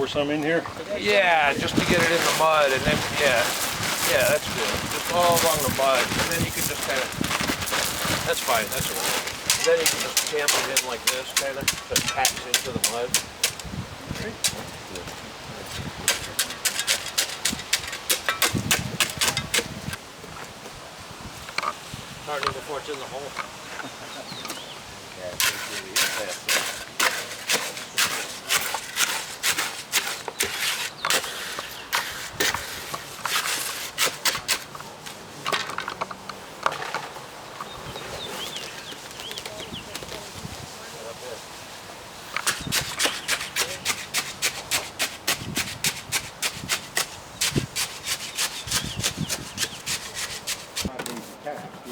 pour some in here? Yeah, just to get it in the mud, and then yeah, that's good. Just all along the mud, and then you can just kind of. That's fine. That's all right. Then you can just tamp it in like this, kind of, so it packs into the mud. Starting before it's in the hole.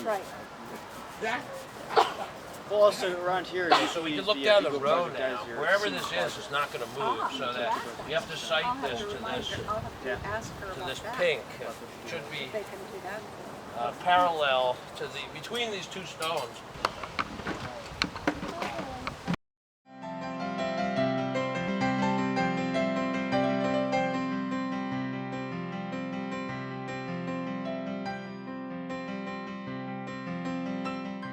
Right. Well, also around here, So we can look down the road now. Wherever this is not going to move. So that you have to cite this to this pink. It should be parallel to between these two stones.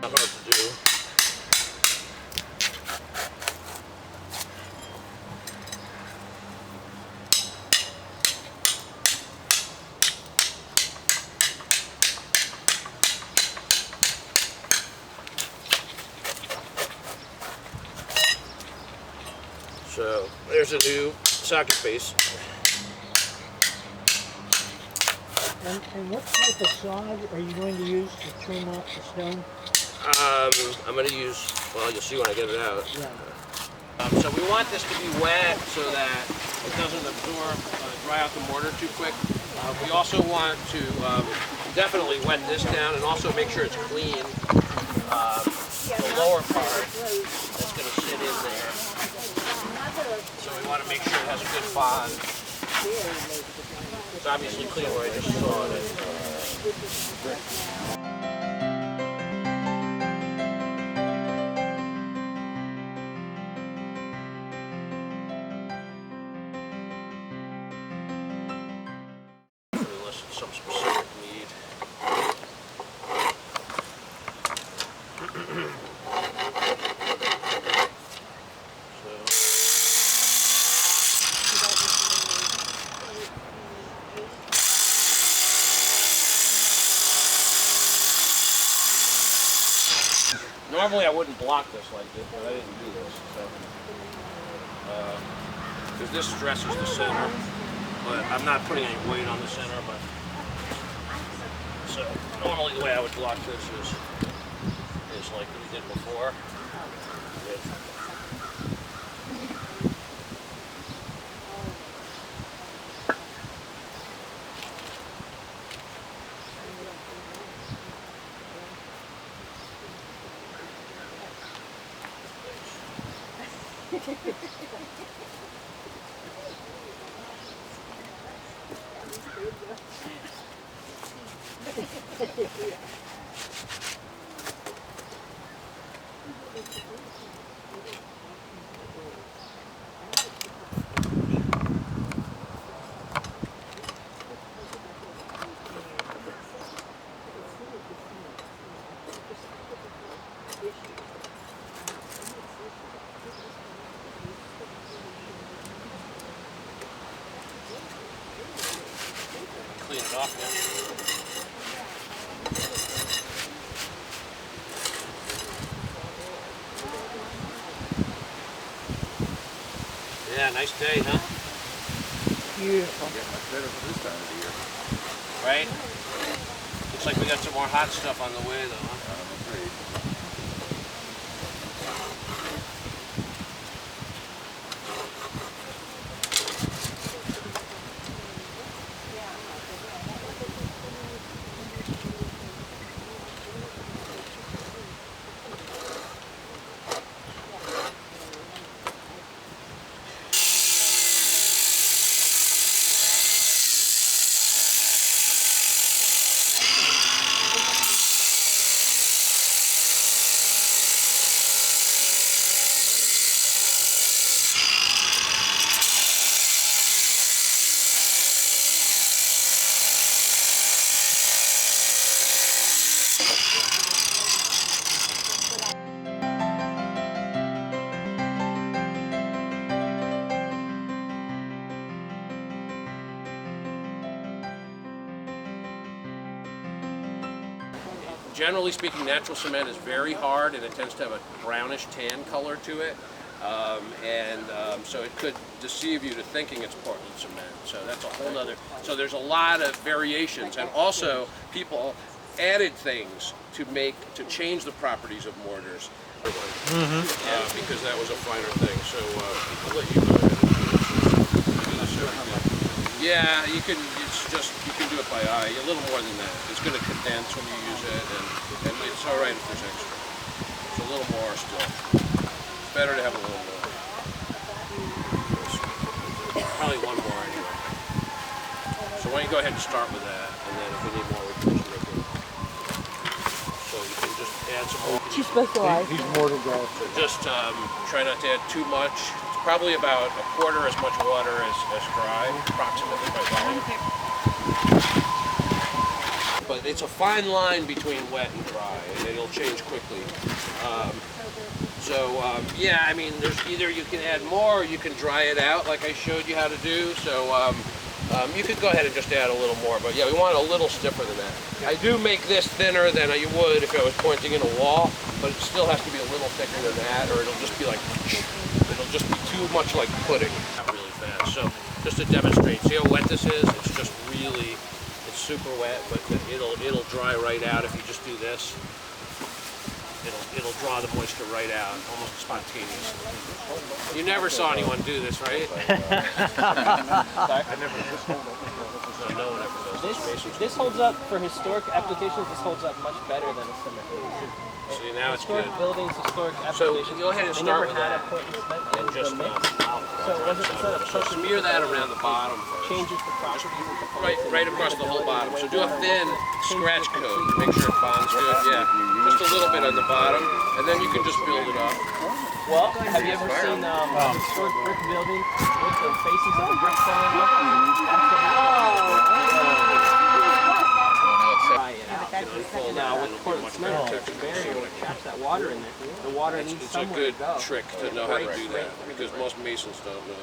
Not hard to do. So there's a new socket base. And what type of sod are you going to use to trim off the stone? I'm going to use, well, you'll see when I get it out. Yeah. So we want this to be wet so that it doesn't absorb, dry out the mortar too quick. We also want to definitely wet this down and also make sure it's clean. The lower part that's going to sit in there. So we want to make sure it has a good bond. It's obviously clean where I just sawed it. Unless it's some specific need. Normally I wouldn't block this like this, but I didn't do this. So, because this stresses the center, but I'm not putting any weight on the center. But so normally the way I would block this is like we did before. Clean it off now. Yeah, nice day, huh? Beautiful. Getting much better for this time of the year. Right? Looks like we got some more hot stuff on the way, though, huh? I'm afraid. generally speaking, natural cement is very hard and it tends to have a brownish tan color to it. So it could deceive you to thinking it's Portland cement. So that's a whole nother. So there's a lot of variations, and also people added things to change the properties of mortars. Because that was a finer thing. So I'll let you go ahead and do this everything. Yeah, you can. You can do it by eye. A little more than that. It's going to condense when you use it, and it's all right if there's extra. It's a little more still. It's better to have a little more. Probably one more anyway. So why don't you go ahead and start with that, and then if we need more, we can just make it. So you can just add some more. Too specialized. He's mortar guy. So just try not to add too much. It's probably about a quarter as much water as dry, approximately by volume. But it's a fine line between wet and dry, and it'll change quickly. Yeah, I mean, there's either you can add more or you can dry it out like I showed you how to do. So you could go ahead and just add a little more, but yeah, we want it a little stiffer than that. I do make this thinner than you would if I was pointing in a wall, but it still has to be a little thicker than that, or it'll just be like, it'll just be too much like pudding. Not really fast. So just to demonstrate, see how wet this is? It's just really, it's super wet, but it'll dry right out if you just do this. It'll draw the moisture right out, almost spontaneously. You never saw anyone do this, right? I never. No one ever does. This holds up for historic applications. This holds up much better than a cement. See, now it's good. Historic buildings, historic So applications. go ahead and they start never with had that. a Portland cement And in just the mix. So it wasn't so smear that around the bottom first. changes the properties of the plant. Right across the whole bottom. So do a thin scratch coat to make sure it bonds good. Yeah, just a little bit on the bottom, and then you can just build it up. Well, have you ever seen a historic brick building with the faces of the brick falling Now with Portland cement, it's a barrier that traps that water in there. The water needs It's a somewhere good to go. trick to know how to do that because most masons don't know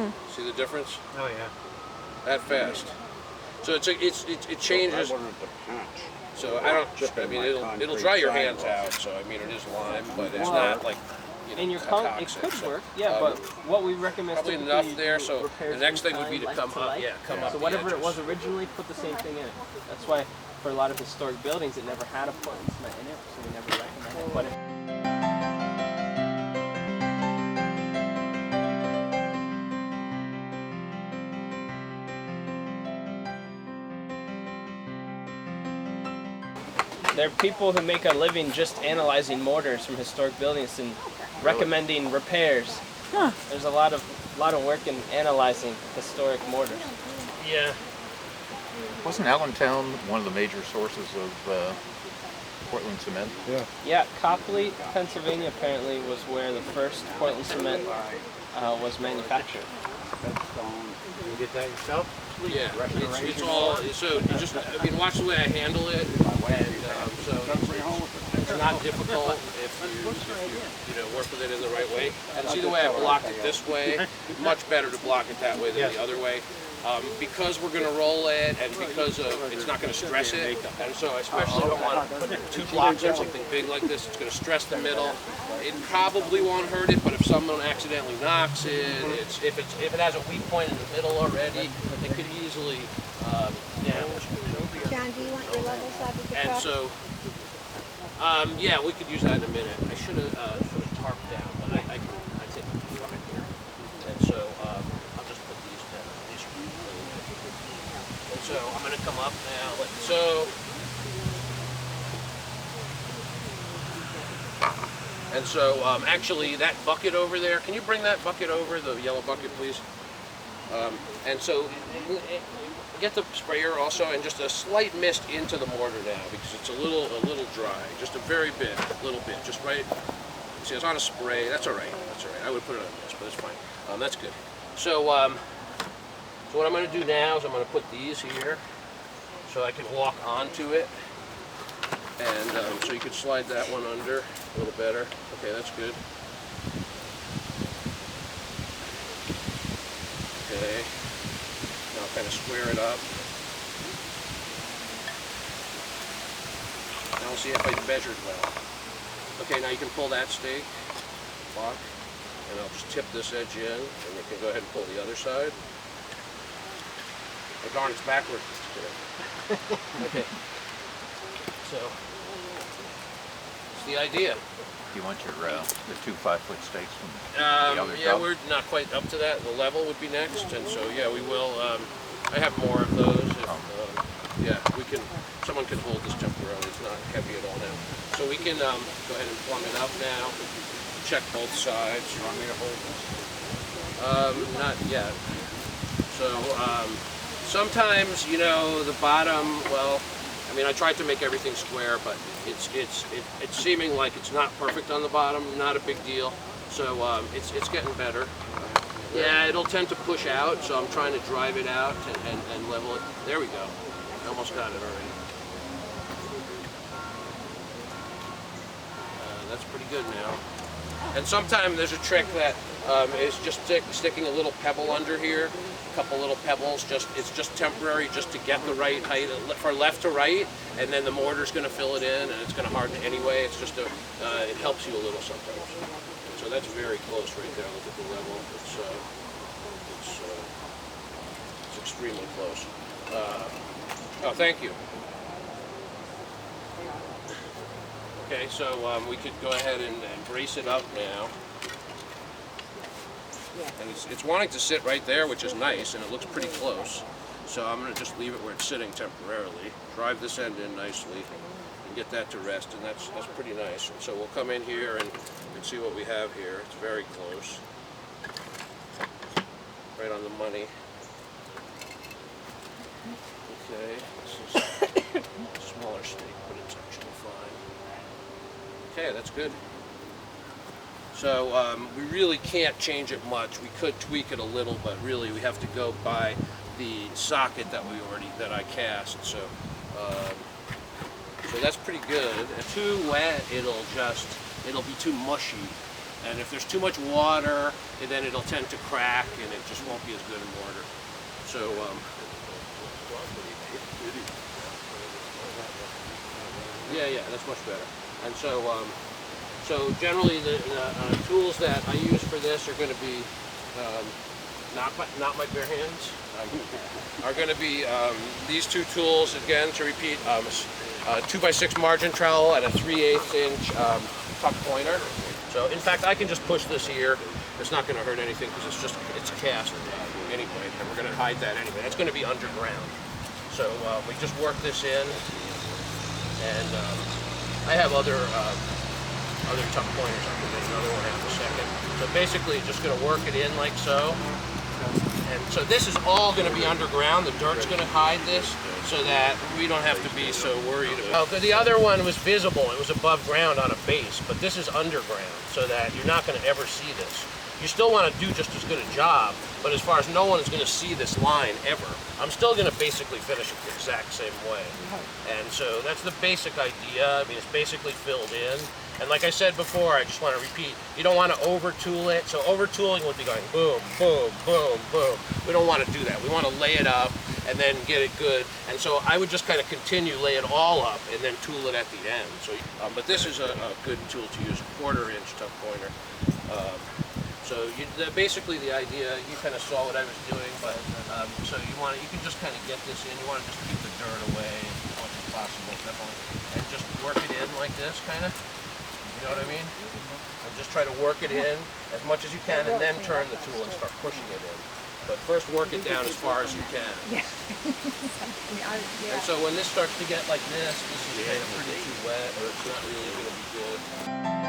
that. See the difference? Oh yeah. That fast. So it changes. So I mean it'll dry your hands out. So I mean it is lime, but it's not like In your toxic. it could So, work, yeah, but what we recommend probably typically enough you there. do So repairs the next thing would in be to kind, come like to up. like. Yeah, come up. So the whatever it edges. was originally, put the same thing in it. That's why for a lot of historic buildings, it never had a Portland cement in it, so we never recommend it. But there are people who make a living just analyzing mortars from historic buildings and recommending repairs. There's a lot of work in analyzing historic mortars. Yeah. Wasn't Allentown one of the major sources of Portland cement? Yeah. Yeah, Copley, Pennsylvania apparently was where the first Portland cement was manufactured. You get that yourself? Yeah, it's all, so you just, I mean, watch the way I handle it, and so it's not difficult if you work with it in the right way. And see the way I blocked it this way, much better to block it that way than the other way. Because we're going to roll it, and because it's not going to stress it, and so I especially don't want to put two blocks on something big like this. It's going to stress the middle. It probably won't hurt it, but if someone accidentally knocks it, if it has a weak point in the middle already, it could easily damage it. John, do you want your level side of the And truck? so, yeah, we could use that in a minute. I should have tarped down, but I take the truck here. And so I'll just put these down. And so I'm going to come up now. And so actually that bucket over there, can you bring that bucket over, the yellow bucket, please? And so get the sprayer also, and just a slight mist into the mortar now because it's a little dry, just a very little bit, just right. See, it's on a spray. That's all right. That's all right. I would put it on this, but it's fine. That's good. So, so what I'm going to do now is I'm going to put these here, so I can walk onto it, and so you could slide that one under a little better. Okay, that's good. Okay. Now kind of square it up. want to see if I measured well. Okay, now you can pull that stake, lock, and I'll just tip this edge in, and you can go ahead and pull the other side. Oh darn, it's backwards. Okay. So, it's the idea. Do you want your the 2 5-foot stakes from the other Yeah, job? we're not quite up to that. The level would be next, and so yeah, we will. I have more of those. If, yeah, we can. Someone can hold this temporarily. It's not heavy at all now. So we can go ahead and plumb it up now. Check both sides. You want me to hold this? Not yet. So sometimes, you know, the bottom. Well, I mean, I tried to make everything square, but it's seeming like it's not perfect on the bottom. Not a big deal. So it's getting better. Yeah, it'll tend to push out, so I'm trying to drive it out and level it. There we go. I almost got it already. That's pretty good now. And sometimes there's a trick that is just sticking a little pebble under here. A couple little pebbles. It's just temporary, just to get the right height for left to right, and then the mortar's going to fill it in, and it's going to harden anyway. It's just it helps you a little sometimes. So that's very close right there. Look at the level. It's extremely close. Oh, thank you. Okay, so we could go ahead and brace it up now. And it's wanting to sit right there, which is nice, and it looks pretty close. So I'm going to just leave it where it's sitting temporarily. Drive this end in nicely, and get that to rest, and that's pretty nice. And so we'll come in here and see what we have here. It's very close. Right on the money. Okay, this is a smaller stake, but it's actually fine. Okay, that's good. So we really can't change it much. We could tweak it a little, but really we have to go by the socket that I cast. So so that's pretty good. If too wet, it'll be too mushy. And if there's too much water, then it'll tend to crack, and it just won't be as good in mortar. So yeah, that's much better. And so so generally the tools that I use for this are going to be not my bare hands. Are going to be these two tools again. To repeat, a 2x6 margin trowel and a 3/8 inch tuck pointer. So in fact, I can just push this here. It's not going to hurt anything because it's cast anyway, and we're going to hide that anyway. It's going to be underground. So we just work this in, and I have other tuck pointers. I'm going to make another one in a second. So basically, just going to work it in like so. And so this is all going to be underground. The dirt's going to hide this so that we don't have to be so worried about it. The other one was visible. It was above ground on a base, but this is underground so that you're not going to ever see this. You still want to do just as good a job, but as far as no one is going to see this line ever, I'm still going to basically finish it the exact same way. And so that's the basic idea. I mean, it's basically filled in. And like I said before, I just want to repeat, you don't want to over-tool it. So over-tooling would be going boom, boom, boom, boom. We don't want to do that. We want to lay it up and then get it good. And so I would just kind of continue, lay it all up, and then tool it at the end. So, but this is a good tool to use, 1/4 inch tuck pointer. So basically the idea, you kind of saw what I was doing, but so you can just kind of get this in. You want to just keep the dirt away as much as possible, definitely, and just work it in like this, kind of. You know what I mean? And just try to work it in as much as you can, and then turn the tool and start pushing it in. But first, work it down as far as you can. And so when this starts to get like this is kind of pretty too wet, or it's not really going to be good.